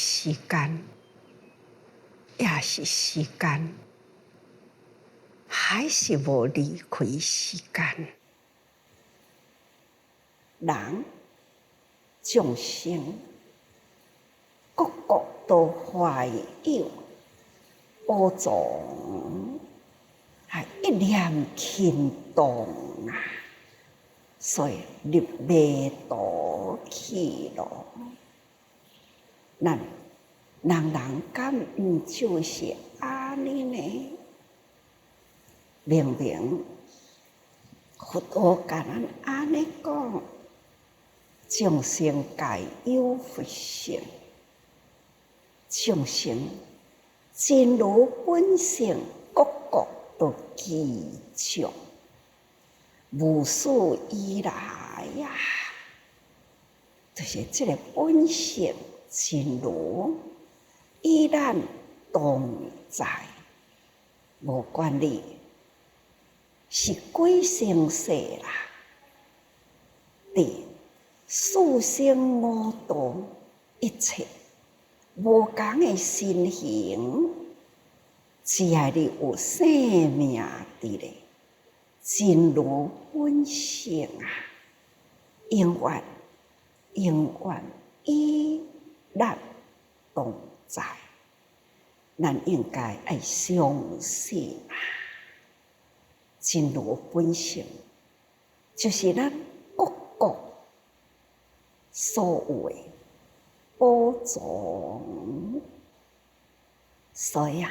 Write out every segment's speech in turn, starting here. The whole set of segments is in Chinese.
时间，也是时间，还是无离开时间。人众生各国都怀有无从，还一念轻动啊，所以入迷途去咯。咱人敢毋就是安尼呢？明明佛陀甲咱安尼讲，众生皆有佛性，众生真如本性，各国都具足，无始以来呀，就是这个本性真如，依咱同在，无管你是几生世啦，伫四生五道一切无共的身形，只要你有生命伫咧，真如本性啊，永远与咱同在。咱应该爱相信啊，真如本性就是咱各国所有的宝藏，所以啊，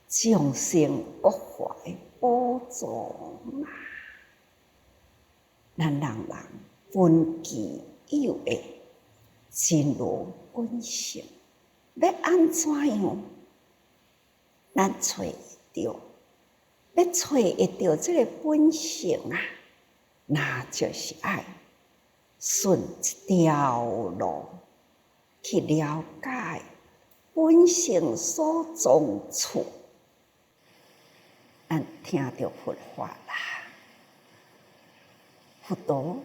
众生各怀宝藏啊，咱人本具有的真如本性，要安怎样？咱找得到，要找会到这个本性啊，那就是爱顺一条路去了解本性所从处。咱听到佛法啦，佛陀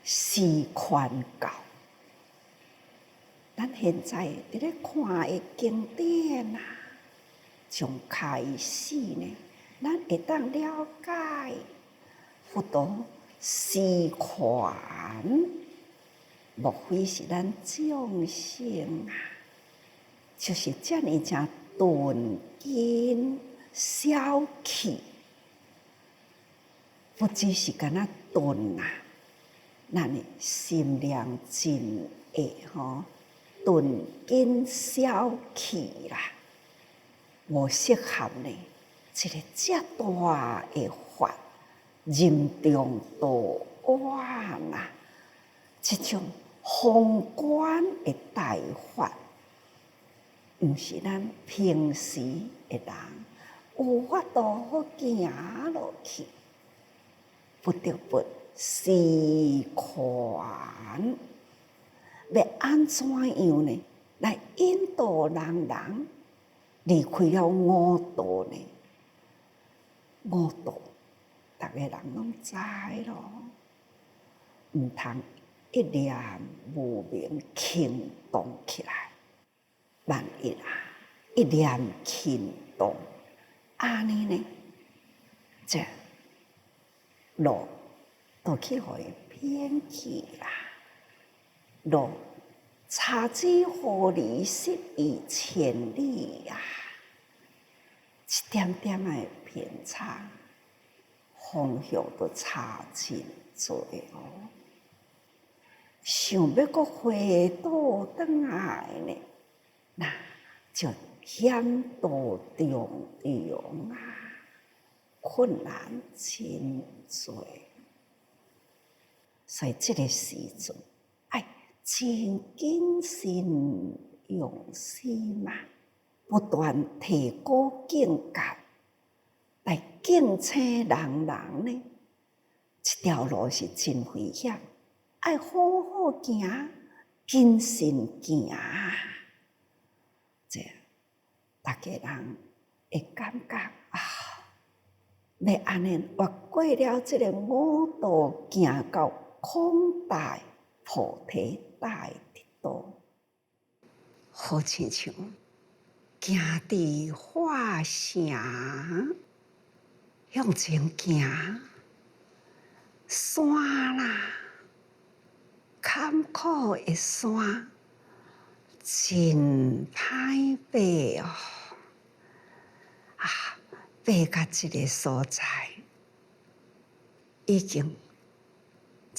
示宽教，咱现在伫咧看的经典啊，从开始呢，咱会当了解佛陀示宽，莫非是咱众生啊，就是遮尔正顿根小气，不只是敢若顿啊，咱的心量真会吼，顿根小气啦。无适合呢，一个遮大的法，任重道远啊！这种宏观的大法，毋是咱平时的人有法度好行落去，不得不示宽，要安怎样呢？来引导人离开了五道呢？五道，逐个人拢知咯，毋通一念无明轻动起来。万一啊，一念轻动，安尼呢，这路都去互伊偏去啦。路差之毫厘，失以千里呀！一点点的偏差，方向都差真多哦。想要搁回倒转来呢，那就险途重重啊，困难真多。所以这个时阵，爱真谨慎用心嘛，不断提高境界，来警醒人呢。这条路是真危险，爱好好行，谨慎行啊。这大家人会感觉啊，要安尼越过了这个五道，行到空大菩提大的道。好亲像行伫化城向前行，山啦，坎坷的山，真歹爬哦！爬到一个所在，已经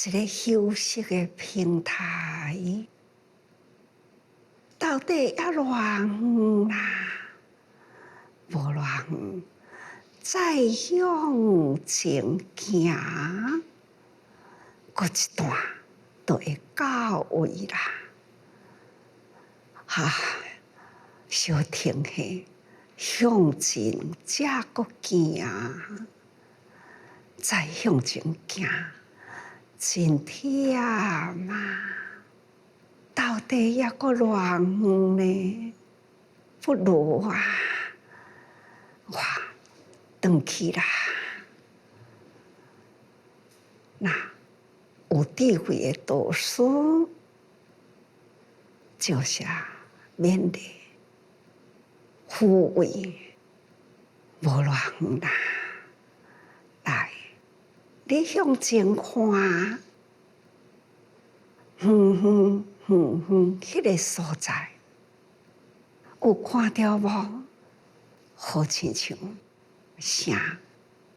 一个休息的平台，到底要偌远啦？无偌远，再向前行，过一段就会到位啦。小停下，向前才搁行，再向前行，真忝啊！到底还搁偌远呢？不如我转去啦。那有智慧的导师，就是勉励、抚慰，无偌远啦。来，你向前看，远，迄个所在，有看到无？好亲像啥？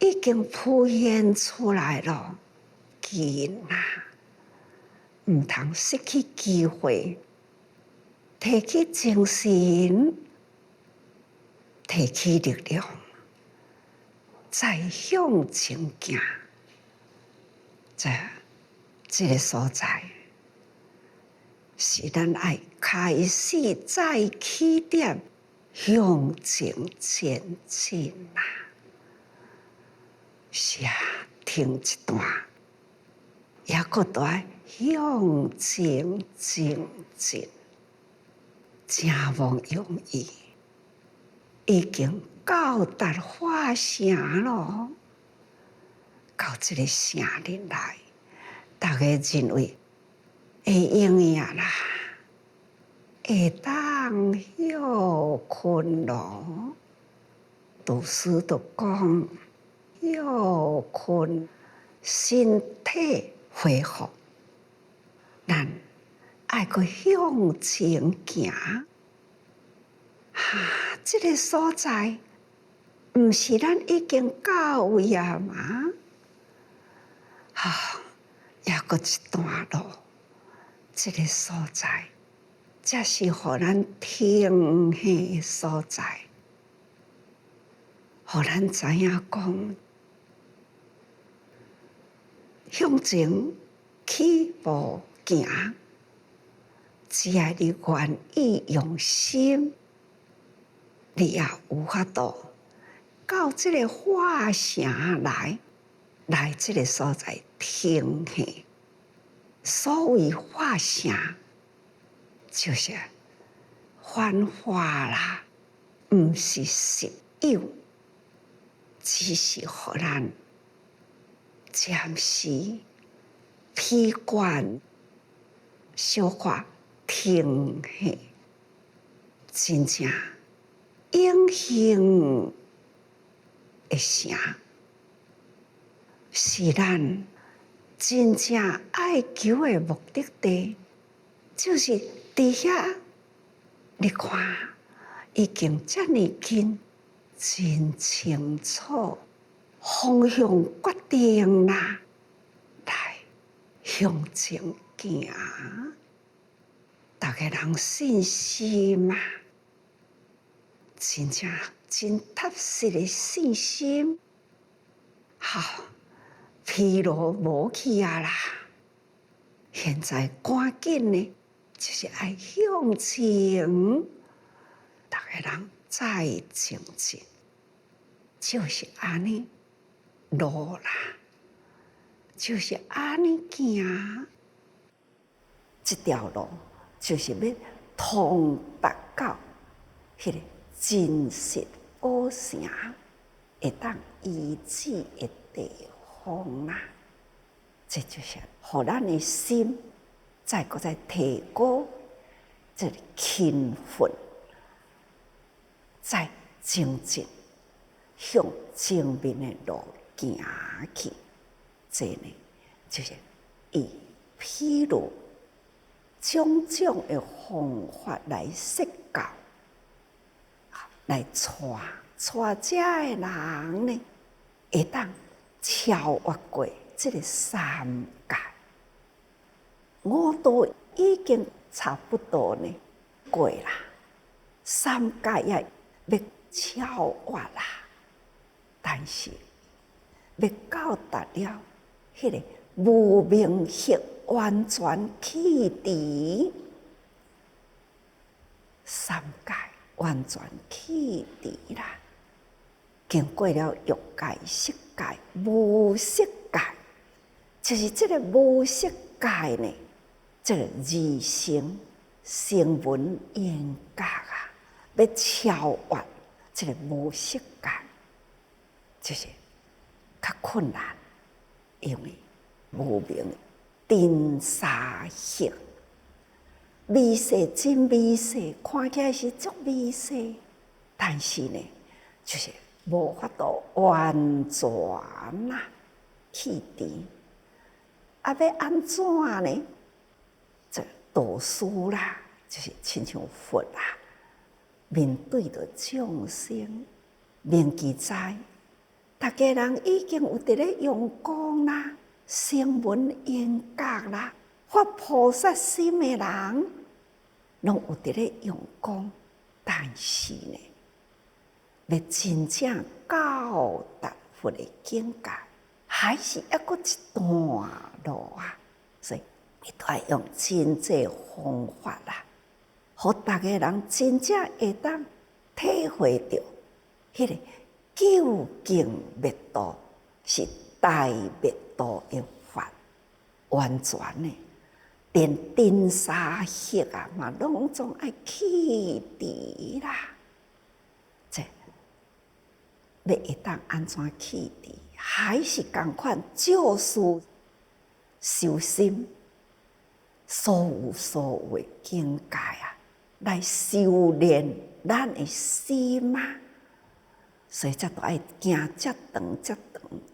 已经浮现出来了，紧啦！唔通失去机会，提起精神，提起力量，再向前行。这个所在，是咱爱开始再起点，向前前进啦。是啊，停一段，也搁在向前前进，真无容易。已经到达化城咯，到这个城里来，大家认为会用呀啦，会当休困咯。导师就讲，休困，身体恢复，咱爱搁向前行。这个所在，毋是咱已经到位啊嘛？也搁一段路。这个所在，才是互咱停下的所在，互咱知影讲，向前起步行，只要你愿意用心，你也有法度到这个化城来这个所在停下。所谓化城，就是幻化啦，毋是实有，只是互咱暂时疲倦、小可停下，真正永恒的城，是咱真正爱求的目的地，就是伫遐。你看，已经遮尔近，真清楚，方向决定啦，来向前行。大家人信心嘛，真正真踏实的信心。好，疲劳无去啊啦！现在赶紧呢，就是爱向前，大家人再前进，就是安尼路啦，就是安尼行。这条路就是要通达到迄个真实宝城，会当医治的地方啦。这就是互咱的心再提高，这个勤奋，再精进，向前面的路行去。这呢，就是以譬如种种的方法来说教，来带这的人呢，会当超越过这个三界。我都已经差不多呢过啦，三界也要超越啦，但是要到达了迄个无明黑完全去除，三界完全去除啦。经过了欲界、色界、无色界，就是这个无色界呢，这个二乘声闻缘觉啊，要超越这个无色界，就是较困难，因为无明尘沙色，美色真美色，看起来是足美色，但是呢，就是无法度完全去除。啊，要安怎呢？这导师啦，就是亲像佛啦，面对着众生，明记在，大家人已经有伫咧用功啦，声闻缘觉啦，发菩萨心的人，拢有伫咧用功，但是呢，要真正到达佛的境界，还是抑阁一段路啊！所以，你都要用真济方法啦，互大家人真正会当体会到，迄个究竟灭度是大灭度的法，完全呢，连尘沙色啊嘛，拢总爱去除啦。这要会当安怎去除？还是同款照事修心，所有的境界啊，来修炼咱的心啊。所以才都爱行遮长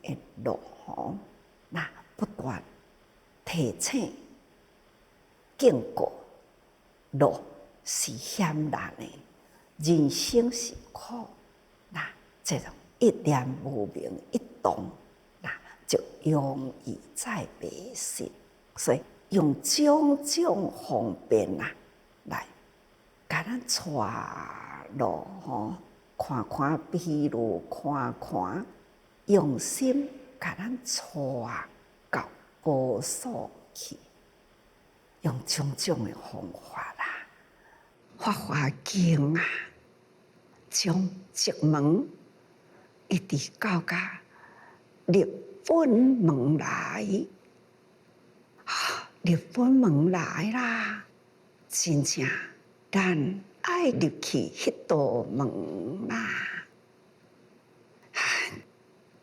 的路吼，那不断提醒经过路是险难的，人生是苦，那这种一念无明一动，那就容易再迷失。所以用种种方便来甲咱带路吼。看看，譬如看看，用心甲咱带到无所去，用种种的方法啦，《法华经》啊，从寂门一直到入本门来，入本门来啦，真正咱爱入去迄道门啦，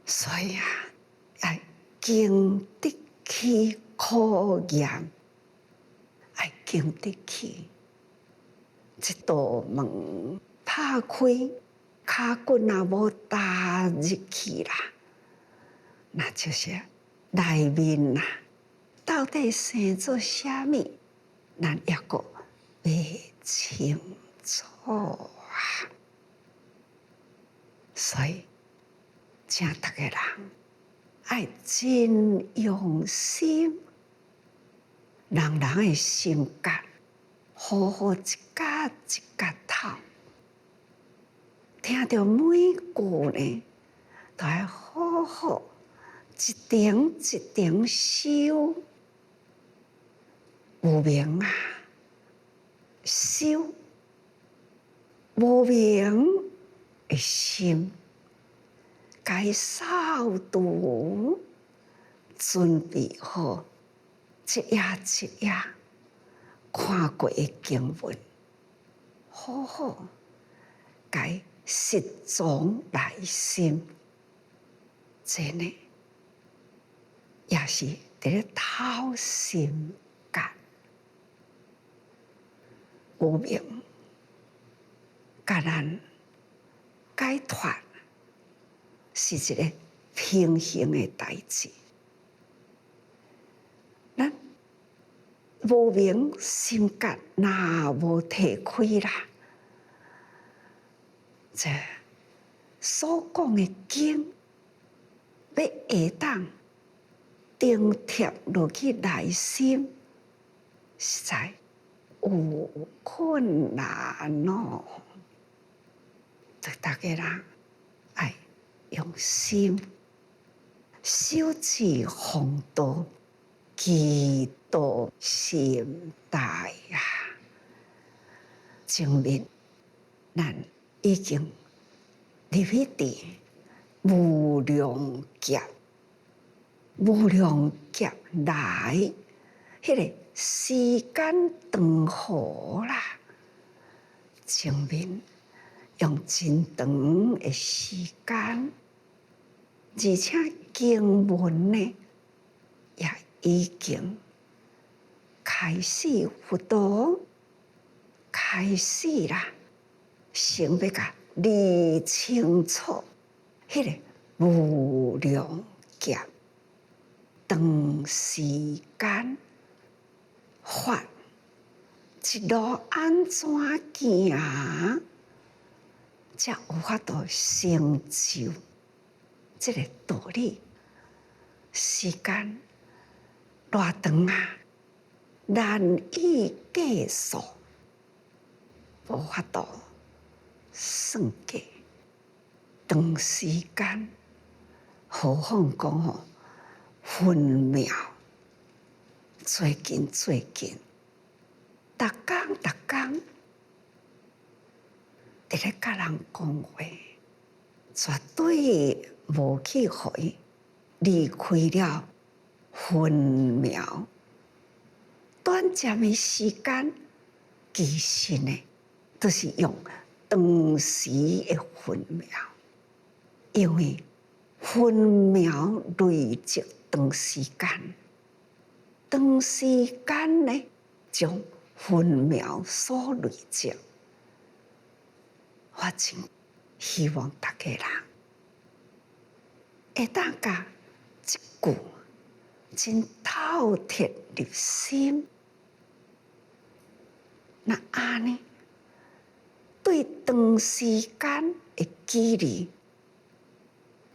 所以爱经得起考验，爱经得起这道门拍开，脚骨若无踏入去啦，那就是内面啦，到底生做啥物，咱抑阁未清楚啊。所以，请大家人爱真用心，人的心肝，好好一家一家头，听到每句呢，都要好好一点一点修。无明啊，修无明的心，该扫除，准备好一页一页看过的经文，好好该实装内心，这呢也是伫咧讨心肝。无明，甲咱解脱是一个平行的代志。咱无明心结若无提开啦，这所讲的经，要会当钉贴落去内心，实在有困难哦。对大家人爱用心，修持弘道，祈祷心态呀，证明咱已经入去伫无量劫。无量劫来，迄个时间长好啦，证明用真长的时间，而且经文呢也已经开始辅导，开始啦，先要甲理清楚迄个无量劫。长时间法一路安怎行，才有法度成就这个道理。时间偌长啊，难以计数，无法度算计。长时间，何况讲吼？分秒，最近，逐工，伫咧甲人讲话，绝对无去互伊离开了分秒。短暂的时间，其实呢，都是用长时的分秒，因为分秒累积。长时间呢，将分秒所累积。我真希望大家人会当甲一句真透彻入心。那安尼，对长时间的距离，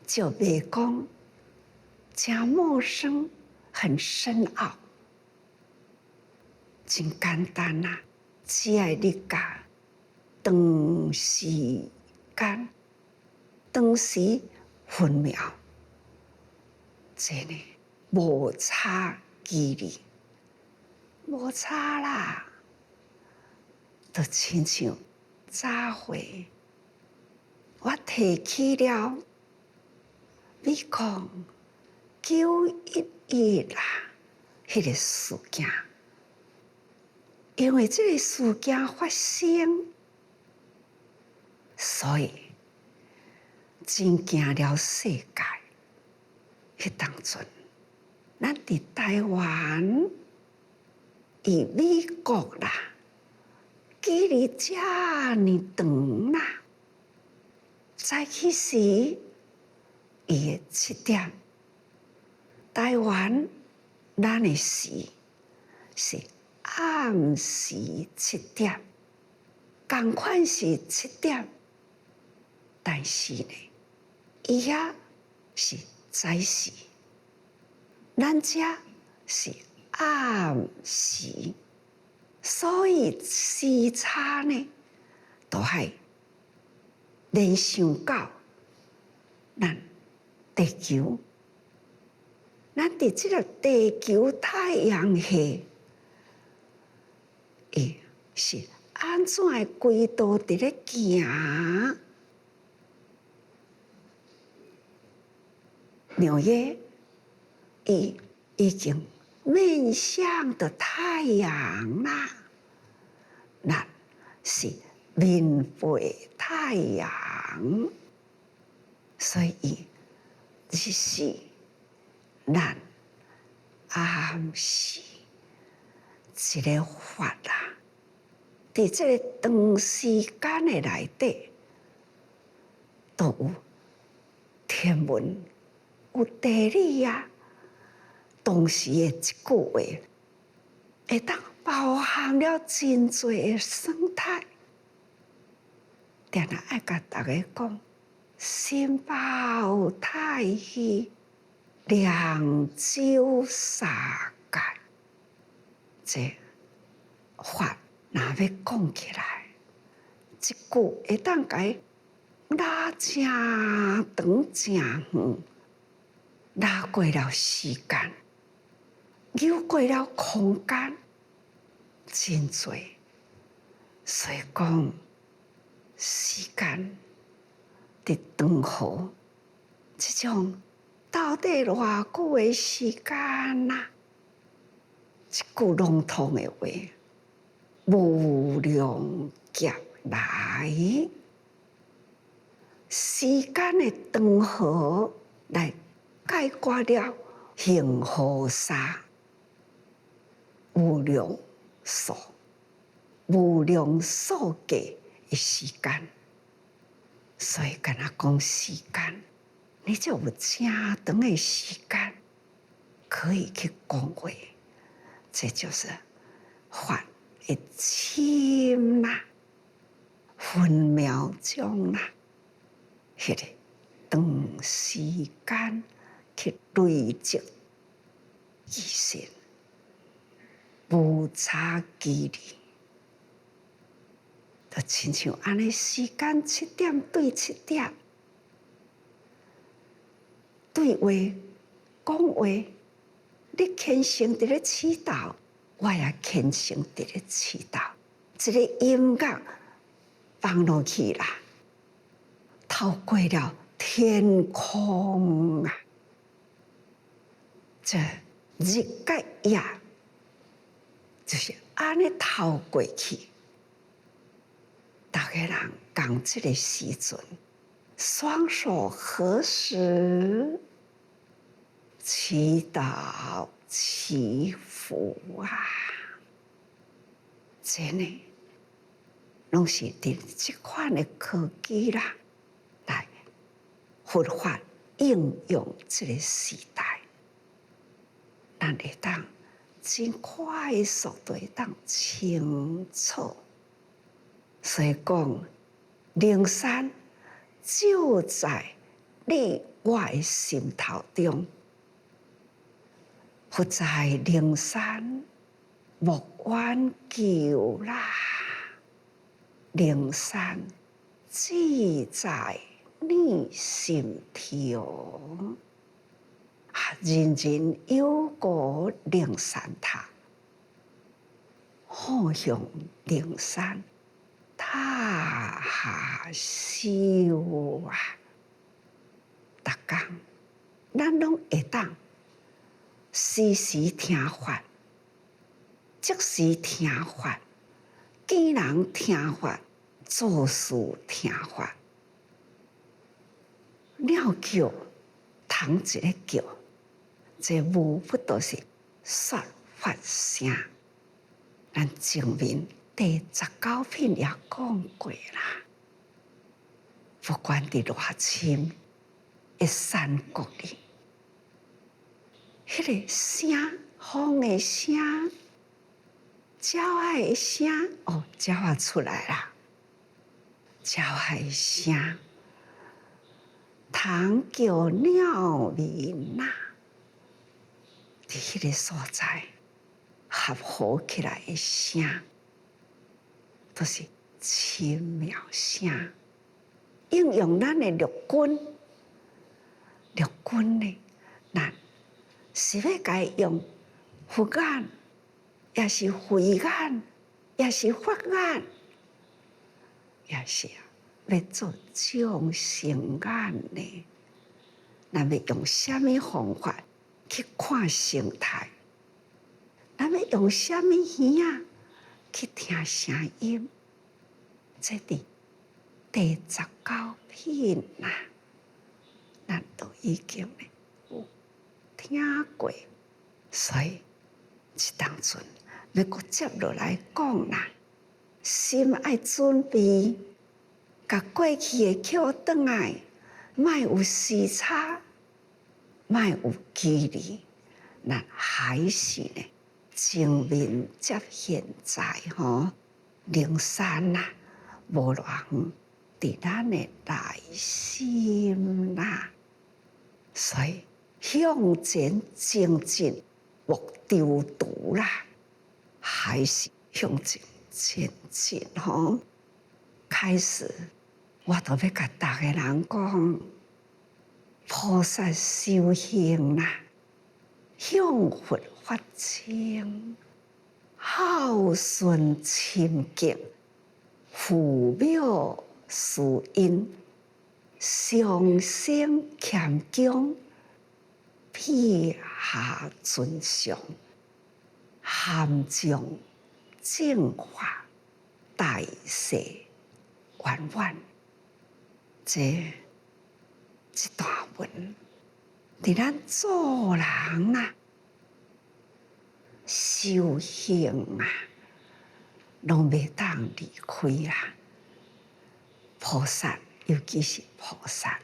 就袂讲。真陌生，很深奥，真简单啊！只要你甲长时间、长时分秒，这呢无差距离，无差啦，就亲像早回我提起了美国。911啦，迄个事件，因为这个事件发生，所以真惊了世界。迄当阵，咱伫台湾，与美国啦，距离遮尼长啦，早起时，伊个7点。台湾，咱的时是暗时7点，同款是7点，但是呢，伊遐是早时，咱遮是暗时，所以时差呢，都系联想到咱地球。咱伫即个地球太阳系，伊是安怎的轨道伫咧行？纽约，伊已经面向的太阳啦，咱是面背太阳，所以这是。咱暗时一个法啦，伫这个长时间的内底，都有天文、有地理啊，当时的一句话，会当包含了真多的生态。定定爱甲大家讲，心包太虚，两洲三界。这法若要讲起来，一句会当甲拉正长正远，拉过了时间，游过了空间，真多。所以讲，时间伫长河，这种到底偌久的时间啊？一句笼统的话，无量劫来，时间的长河来概括了恒河沙，无量数、无量数计的时间。所以，敢若讲时间，你就有正长的时间可以去讲话。这就是法的深啦，分秒钟啦，迄个长时间去累积意识，无差距离。就亲像安尼，时间7点对7点，对话讲话，你虔诚伫咧祈祷，我也虔诚伫咧祈祷。一个音乐放落去啦，透过了天空啊，这日甲夜就是安尼透过去。大家人讲这个时阵，双手合十，祈祷祈福啊！真的，拢是伫这款的科技啦，来佛法应用这个时代，咱会当真快速地会当清楚。所以讲，灵山就在你我的心头中，不在灵山莫远求啦。灵山只在你心头，人人有个灵山塔，好向灵山塔下修啊！逐工，咱拢会当时时听法，即时听法，见人听法，做事听法。鸟叫，虫一个叫，这无不都是说法声。咱前面第19品也讲过啦，不管伫偌深的山谷里，迄个声，风的声，鸟仔的声，哦，鸟仔出来啦，鸟仔的声，虫叫鸟鸣呐，伫迄个所在合合起来的声，都是奇妙声。应用咱的六根，六根呢，咱是要甲伊用佛眼，也是慧眼，也是法眼，也是要做众生眼呢。咱要用什么方法去看生态？咱要用什么耳啊去听声音？这伫第19品啦，咱都已经有听过，所以这当阵要搁接落来讲啦。心爱准备，甲过去的捡转来，莫有时差，莫有距离，咱还是呢正面接现在灵山啊，无偌远，伫咱的内心啦。所以向前前进，目丢途啦，还是向前前进开始，我都要甲大家人讲，菩萨修行啦，向佛发心，孝顺亲近，父母事因，上生谦恭，撇下尊上，含将净化，大势圆满。这段文，伫咱做人啊，修行啊，拢袂当离开啦。菩萨，尤其是菩萨，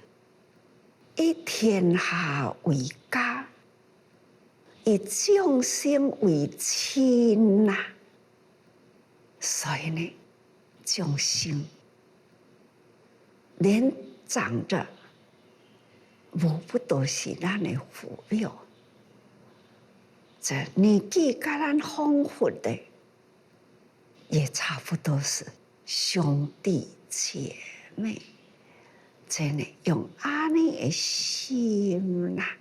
以天下为家，以众生为亲呐。所以呢，众生连长着，无不都是咱的父母。这年纪甲咱丰富的，也差不多是兄弟姐妹。真的用安尼的心啦，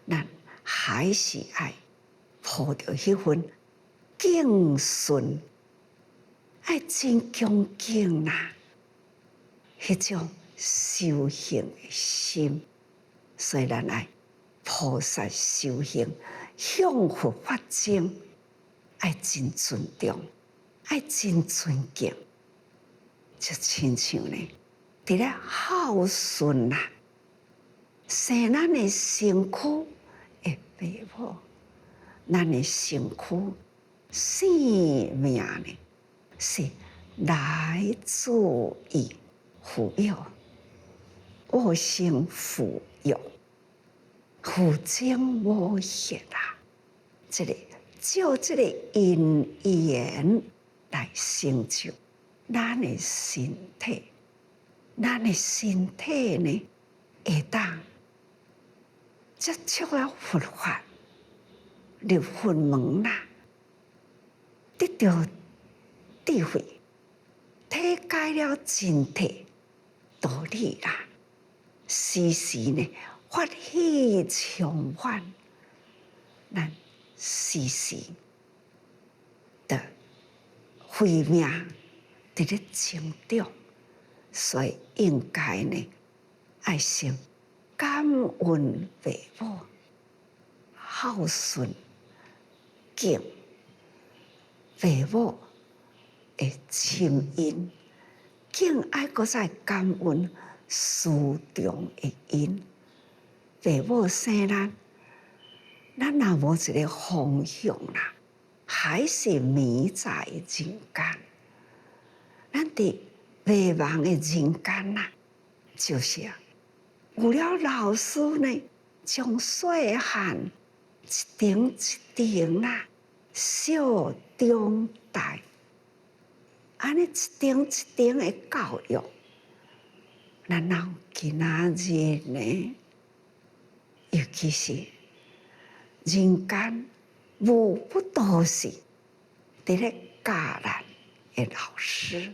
咱还是爱抱着迄份敬顺，爱真恭敬啦，迄种修行的心。所以咱爱菩萨修行，向佛发精，爱真尊重，爱真尊敬，就亲像呢。伫咧孝顺啊，生咱的身躯的父母，咱的身躯生命呢，是来自于父母，我生父养，父精母血啊，这个照这个因缘来成就咱的身体。咱的身体呢，会当接触了佛法，入佛门啦，得到智慧，体解了真谛道理啦，时时呢法喜充满，咱时时的慧命伫咧成长。所以应该呢，爱心感恩父母，孝顺敬父母的亲因，敬爱搁再感恩师长的因。父母生咱，咱若无一个方向啦，还是迷在人间。咱伫迷茫的人间呐，就是有了老师呢，将细汉一点一点啦，小中大，安尼一点一点的教育，咱到今仔日呢，尤其是人间无不都是伫咧教咱的老师。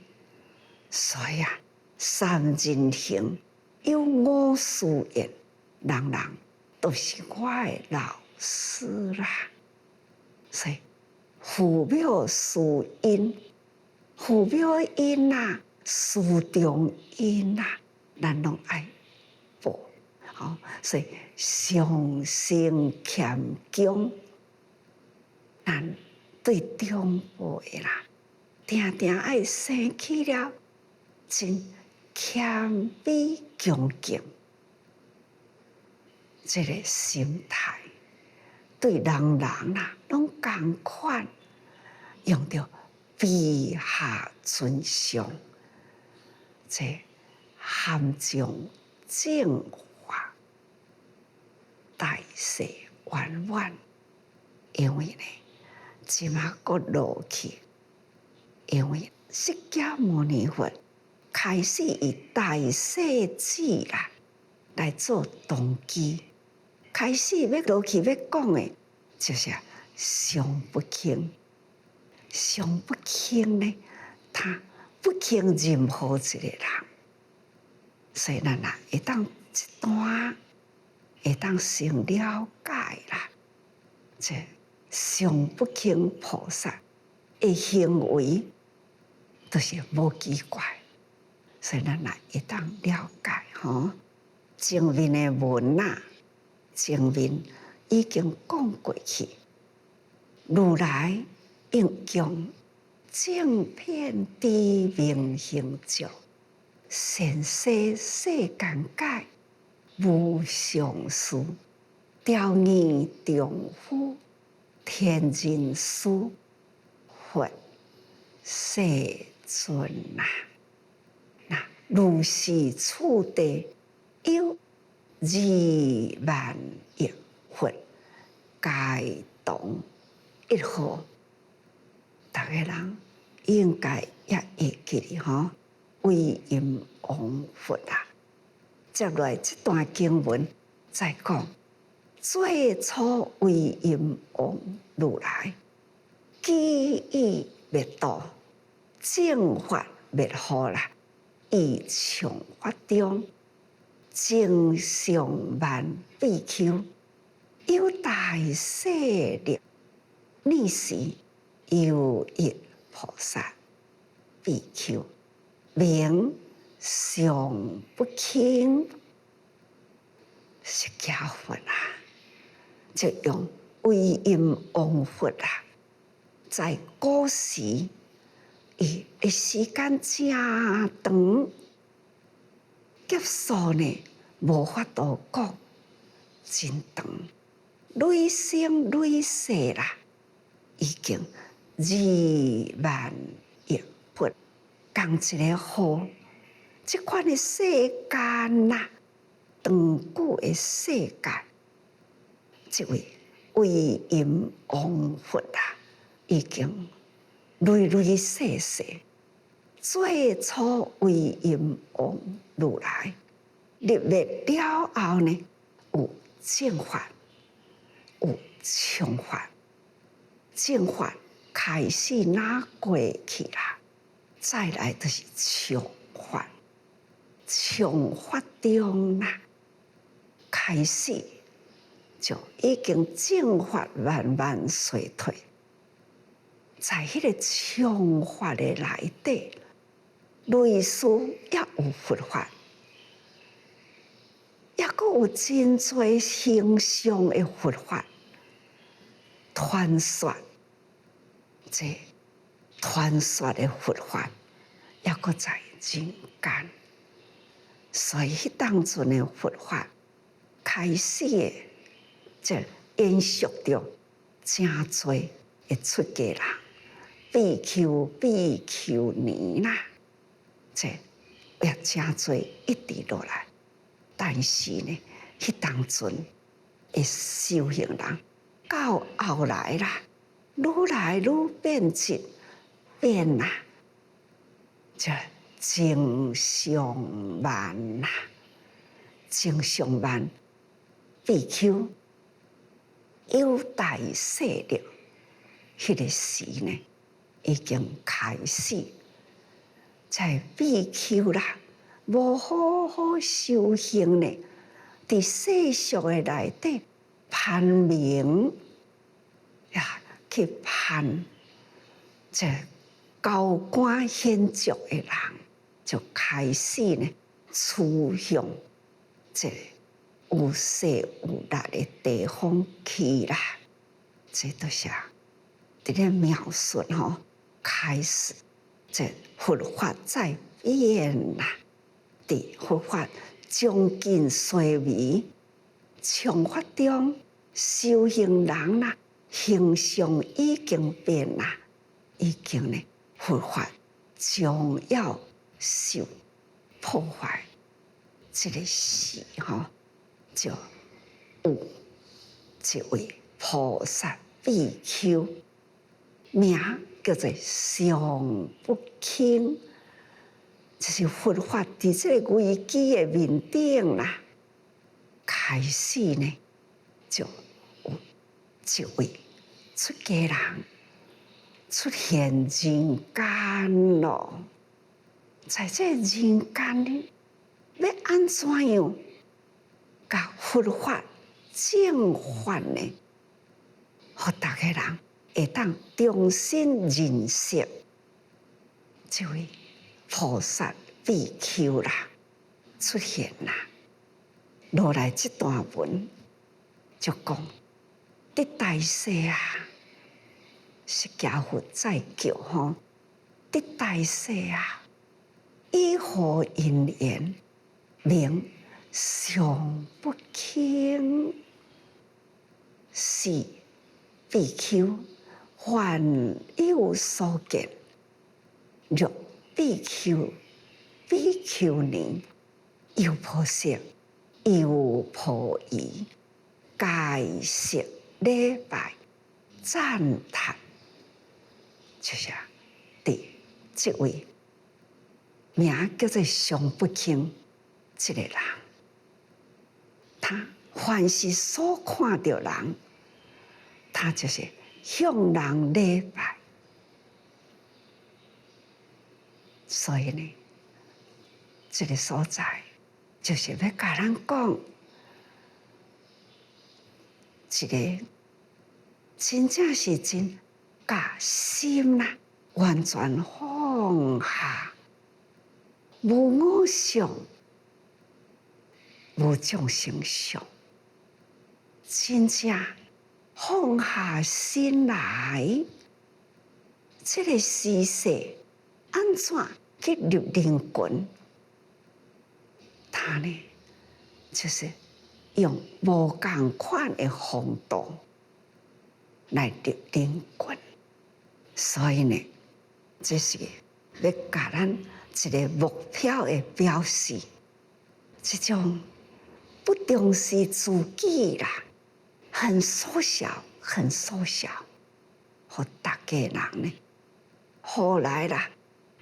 所以三人行，有我师焉，人人都是我的老师啦。所以父母师因，父母因啦，师长因啦，咱拢爱报。所以上生谦恭，咱对长辈啦，定定爱生起了。真谦卑恭敬，这个心态对人啦，拢同款，用着卑下尊上，这含将净化大势圆满。因为呢，即马阁落去，因为释迦牟尼佛开始以大势至啦来做动机，开始要落去要讲的，就是上不轻。上不轻呢，他不轻任何一个人，所以咱啊会当一段会当先了解啦。这上不轻菩萨的行为都是无奇怪，所以咱啊会当了解吼。前面的文啊，前面已经讲过去，如来应将正遍知明行足，善说世间解，无上师，调御丈夫，天人师，佛世尊啊！那如是处地，有20000亿佛，皆同一号。大家人应该也会记哩吼，威音王佛啊！接来这段经文再讲，最初威音王如来，基于灭道，正法灭好啦，以常法中，正上万比丘，有大势力，逆时。有一菩萨比丘，名上不轻，释迦佛啊，就用威音王佛啊，在古时，伊的时间真长，劫数呢无法度讲，真长，累生累世啦，已经。20000亿佛，讲一个好，这款的世间呐，长久的世界，这位威音王佛啊，已经累累世世，最初威音王如来入灭了后呢，有正法，有常法，正法。开始拿过去啦，再来就是常法，常法中啦，开始就已经正法慢慢衰退，在迄个常法的内底，类似也有佛法，也阁有真侪形象的佛法传说。这传说的佛法，也搁在人间，所以迄当阵的佛法开始的，这延续着真侪会出家人，比丘尼啦，这也真侪一直落来。但是呢，迄当阵的修行人到后来啦。愈来愈变质，变啦，就正上万啦，正上万比丘有大势力，迄个时呢，已经开始在比丘啦，无好好修行呢，伫世俗的内底攀名呀。去攀这高官显族的人，就开始呢趋向这有势有力的地方去啦。这都是伫咧描述吼，开始这佛法在变啦，伫佛法将近衰微，常法中修行人啦。形象已经变啦，已经呢佛法将要受破坏，这个事就有一位菩萨比丘，名叫做上不轻，就是佛法伫这个危机的面顶啦，开始呢就有一位出家人出现人间咯。在这人间呢，要安怎样甲佛法正法呢？互大家人会当重新认识这位菩萨比丘啦，出现啦。落来这段文就讲：伫大世啊，释迦佛再叫伫大世啊，以何因缘名上不轻？是比丘凡有所见，若比丘、比丘尼有婆舍，有婆夷，盖食礼拜赞叹，就是这位名叫做上不轻这个人，他凡是所看到人，他就是向人礼拜。所以呢，这个所在就是要甲咱讲，一个真正是真甲心啦，完全放下，无我相，无众生相，真正放下心来，这个时势安怎去入灵魂？他呢，就是用无共款的方度来入灵魂。所以呢，这是要甲咱一个目标的表示。这种不重视自己啦，很缩小，很缩小，互大家人呢，后来啦，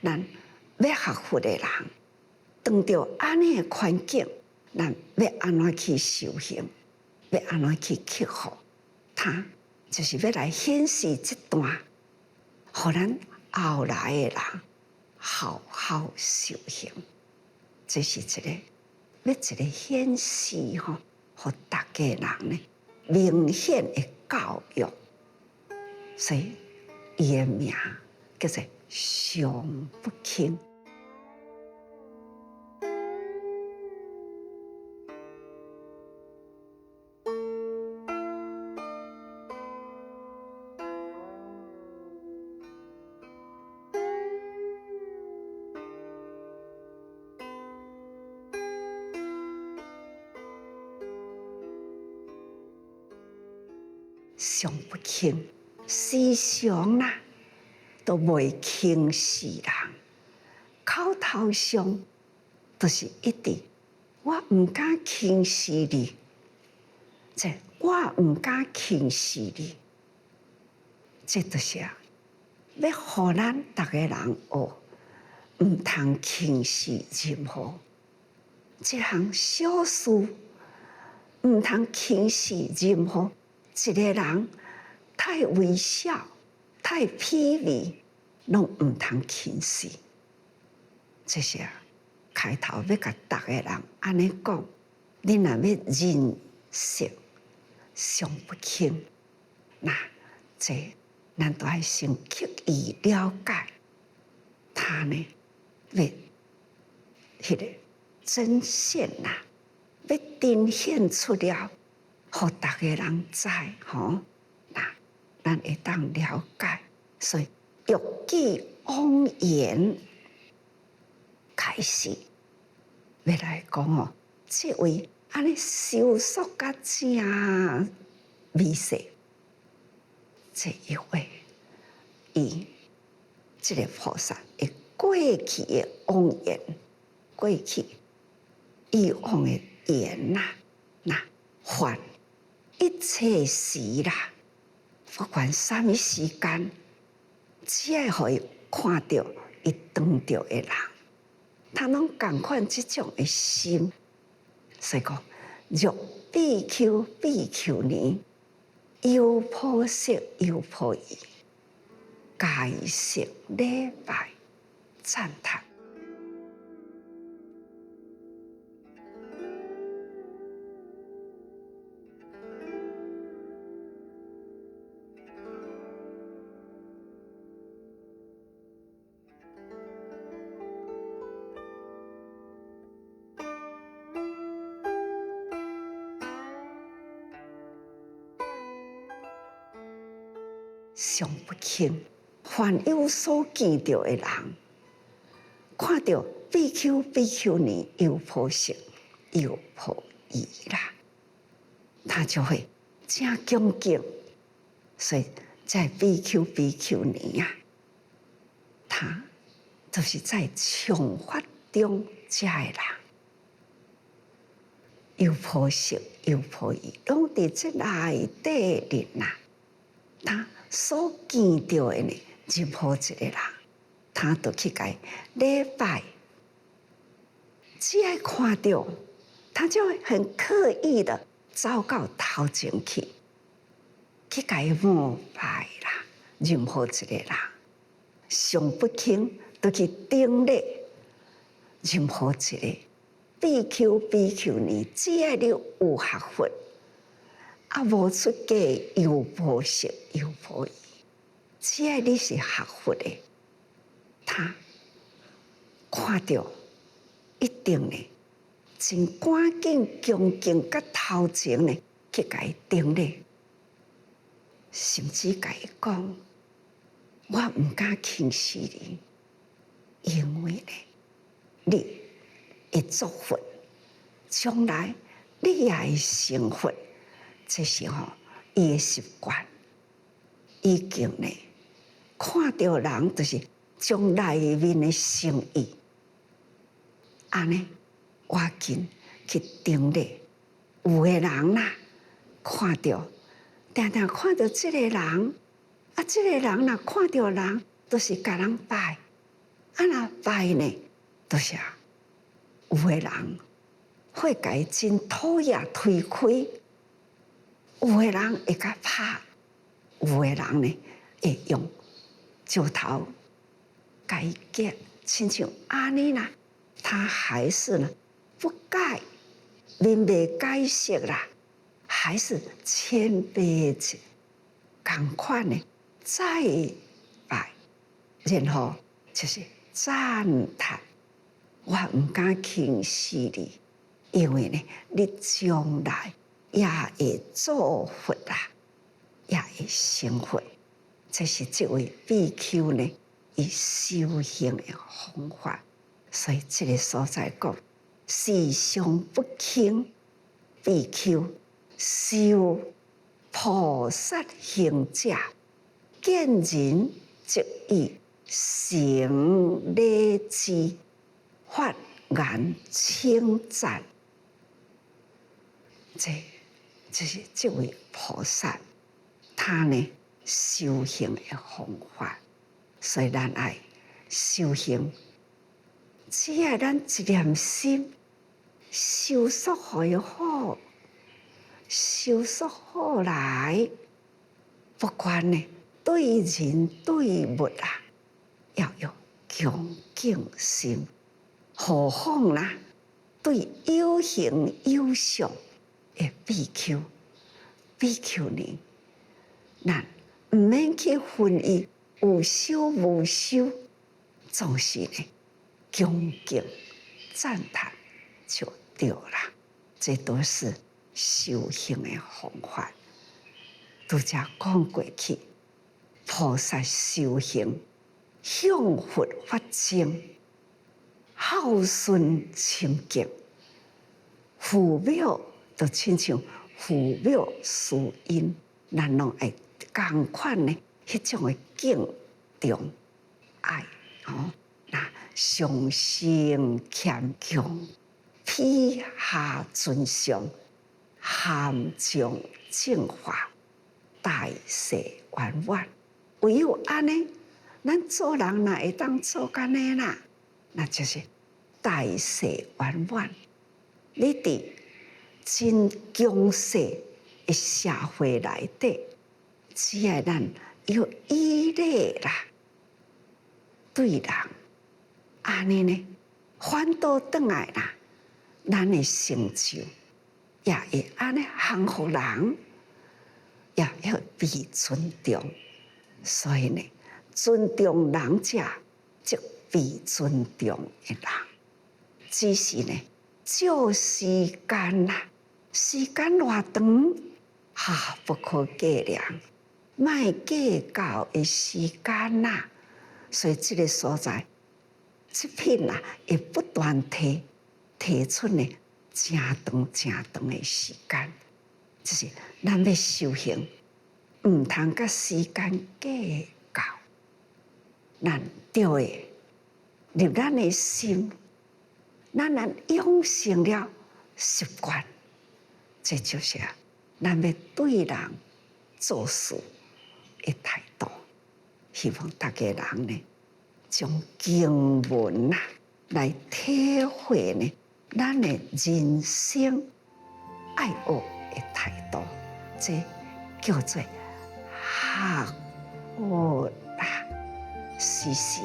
咱要学佛的人，当着安尼的环境，咱要安怎去修行，要安怎去克服，他就是要来显示这段，互咱后来的人好好修行。这是一个要一个显示互大家人呢明显的教育，所以伊的名叫做上不轻。上不轻，时常啦都袂轻视人，口头上都是一直我唔敢轻视你，即我唔敢轻视你，这就是要互咱逐个人学，唔通轻视任何一项小事，唔通轻视任何一个人太微小、太卑微，拢唔通轻视。这些开头要甲逐个人安尼讲，你若要认识上不轻，那这咱都要先刻意了解他呢，要迄个真相啦，要呈现出了，互逐个人知那咱会当了解。所以欲记妄言开始，要来讲这位安尼收束甲正微细，这一位伊这个菩萨会过去的妄言，过去以往的言那犯一切时啦，不管什么时间，只要互伊看到伊当着的人，他拢共款这种的心，所以讲若比丘比丘尼，犹婆塞犹婆夷，该食礼拜赞叹。上不轻，凡有所见到的人，看到比丘、比丘尼、犹婆塞、犹婆夷啦，他就会真恭敬。所以在比丘、比丘尼啊，他就是在穷法中这的人，犹婆塞、犹婆夷，拢伫这内底人呐，他所见到的呢，任何一个人，他都去甲礼拜，只要看到，他就会很刻意的走到头前去甲伊膜拜啦。任何一个人，上不轻都去顶礼任何一个比丘、比丘尼，只要你有学佛。无出家犹婆塞犹婆夷，只要你是学佛的，他看到一定呢，真赶紧恭敬甲头前呢去甲伊顶礼，甚至甲伊讲：我毋敢轻视你，因为呢，你会做佛，将来你也会成佛。这是伊的习惯，已经呢看到人就是将内面的诚意，安尼我紧去顶礼。有的人啦，看到定定看到这个人，这个人若看到人，都是甲人拜，若拜呢，都是有的人会甲伊真讨厌推开。有的人会甲拍，有的人呢会用石头甲伊夹，亲像安尼啦，他还是呢不改，面未改色啦，还是谦卑者，同款呢再拜，然后就是赞叹，我毋敢轻视你，因为呢，你将来也会做佛啦，也会成佛。这是这位比丘呢，伊修行的方法。所以这个所在讲，时常不轻，比丘修菩萨行者，见人即以行礼之，发言称赞。这是这位菩萨，他呢修行的方法，所以咱爱修行，只要咱一念心收束好好，收束好来，不管呢对人对物啊，要有恭敬心，何况啦对有形有相的比丘、比丘尼，咱毋免去分伊有修无修，总是呢恭敬赞叹就对啦。这都是修行的方法。拄则讲过去，菩萨修行向佛发精，孝顺清净，父母就亲像父母师因，咱拢会共款呢，迄种的敬重，爱那上升谦强，披下尊上，含情净化，大势圆满。唯有安尼，咱做人哪会当做干呢啦？那就是大势圆满。你伫真强势的社会内底，只要咱有毅力啦，对人安尼呢，反倒转来啦，咱的成就也会安尼幸福人，也要被尊重。所以呢，尊重人者，即被尊重的人。只是呢，照时间啦，时间偌长，不可计量，莫计较的时间啦。所以这个所在，这品啊，会不断提出呢，真长的时间，就是咱要修行。唔通甲时间计较，咱对的入咱的心，咱养成了习惯，这就是咱要对人做事的态度。希望大家人呢，从经文来体会呢，咱的人生爱恶的态度，这叫做学啦，时时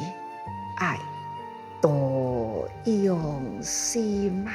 爱多用心嘛。